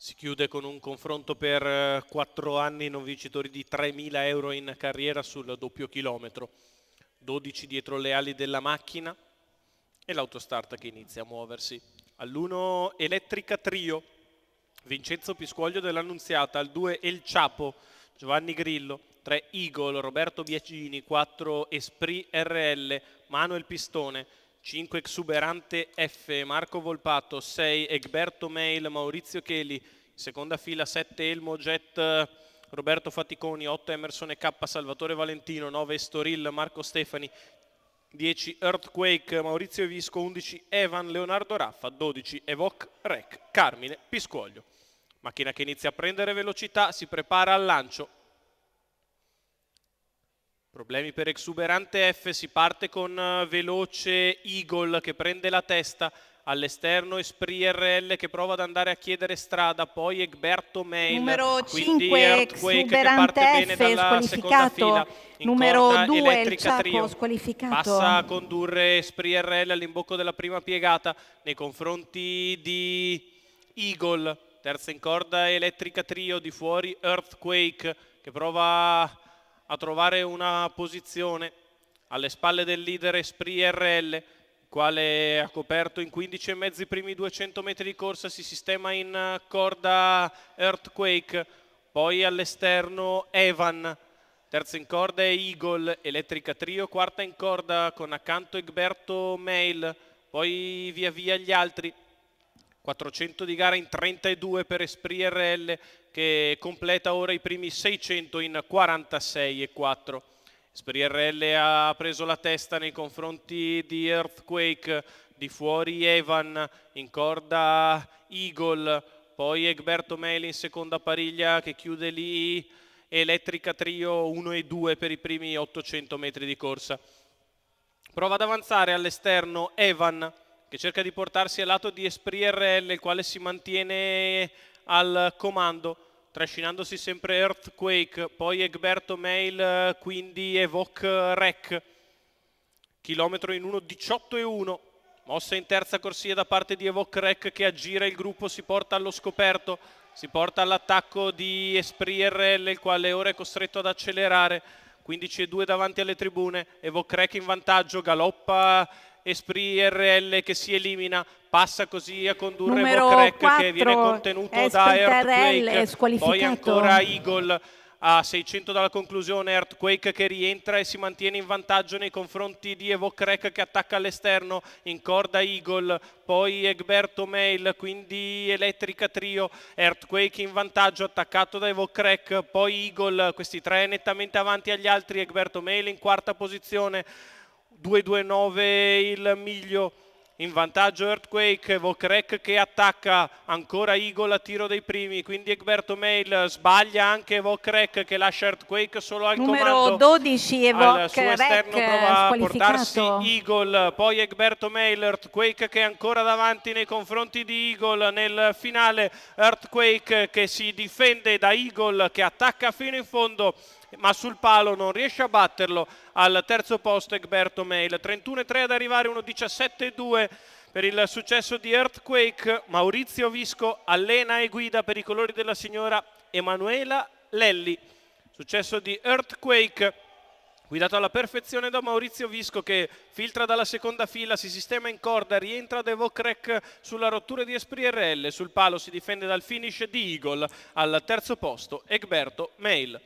Si chiude con un confronto per 4 anni non vincitori di 3.000 euro in carriera sul doppio chilometro. 12 dietro le ali della macchina e l'autostart che inizia a muoversi. All'1 Elettrica Trio, Vincenzo Pisquoglio dell'Annunziata, al 2 El Chapo, Giovanni Grillo, 3 Eagle, Roberto Biagini, 4 Esprit RL, Manuel Pistone, 5 Exuberante F, Marco Volpato, 6 Egberto Mail, Maurizio Cheli, in seconda fila 7 Elmo Jet, Roberto Faticoni, 8 Emerson K, Salvatore Valentino, 9 Estoril, Marco Stefani, 10 Earthquake, Maurizio Visco, 11 Evan, Leonardo Raffa, 12 Evoc Rec, Carmine Pisquoglio. Macchina che inizia a prendere velocità, si prepara al lancio. Problemi per Exuberante F, si parte con veloce Eagle che prende la testa, all'esterno Esprit RL che prova ad andare a chiedere strada, poi Egberto Mail, numero quindi 5 Earthquake che parte bene dalla seconda fila, in numero corda 2 Elettrica il Trio, Chapo squalificato, passa a condurre Esprit RL all'imbocco della prima piegata nei confronti di Eagle, terza in corda Elettrica Trio, di fuori Earthquake che prova a trovare una posizione alle spalle del leader Esprit RL, il quale ha coperto in 15,5 i primi 200 metri di corsa, si sistema in corda Earthquake, poi all'esterno Evan, terza in corda è Eagle, Elettrica Trio, quarta in corda con accanto Egberto Mail, poi via via gli altri. 400 di gara in 32 per Esprit RL che completa ora i primi 600 in 46,4. Esprit RL ha preso la testa nei confronti di Earthquake, di fuori Evan, in corda Eagle, poi Egberto Mail in seconda pariglia che chiude lì Elettrica Trio 1 e 2 per i primi 800 metri di corsa. Prova ad avanzare all'esterno Evan che cerca di portarsi al lato di Esprit RL, il quale si mantiene al comando, trascinandosi sempre Earthquake, poi Egberto Mail, quindi Evoc Rec, chilometro in 1:18,1, mossa in terza corsia da parte di Evoc Rec che aggira il gruppo, si porta allo scoperto, si porta all'attacco di Esprit RL, il quale ora è costretto ad accelerare, 15,2 davanti alle tribune, Evoc Rec in vantaggio, galoppa Esprit RL che si elimina, passa così a condurre numero Evoc Rec 4 che viene contenuto da Esprit Earthquake, RL poi ancora Eagle a 600 dalla conclusione, Earthquake che rientra e si mantiene in vantaggio nei confronti di Evoc Rec che attacca all'esterno, in corda Eagle, poi Egberto Mail, quindi Elettrica Trio, Earthquake in vantaggio attaccato da Evoc Rec, poi Eagle, questi tre nettamente avanti agli altri, Egberto Mail in quarta posizione, 2,29 il miglio, in vantaggio Earthquake, Evoc Rec che attacca, ancora Eagle a tiro dei primi, quindi Egberto Mail, sbaglia anche Evoc Rec che lascia Earthquake solo al numero comando, 12 al Evoc suo Rec esterno prova a portarsi squalificato, Eagle, poi Egberto Mail, Earthquake che è ancora davanti nei confronti di Eagle, nel finale Earthquake che si difende da Eagle che attacca fino in fondo ma sul palo non riesce a batterlo, al terzo posto Egberto Mail, 31,3 ad arrivare, 1,17,2 per il successo di Earthquake. Maurizio Visco allena e guida per i colori della signora Emanuela Lelli. Successo di Earthquake guidato alla perfezione da Maurizio Visco che filtra dalla seconda fila, si sistema in corda, rientra da Evoc Rec sulla rottura di Esprit RL, sul palo si difende dal finish di Eagle, al terzo posto Egberto Mail.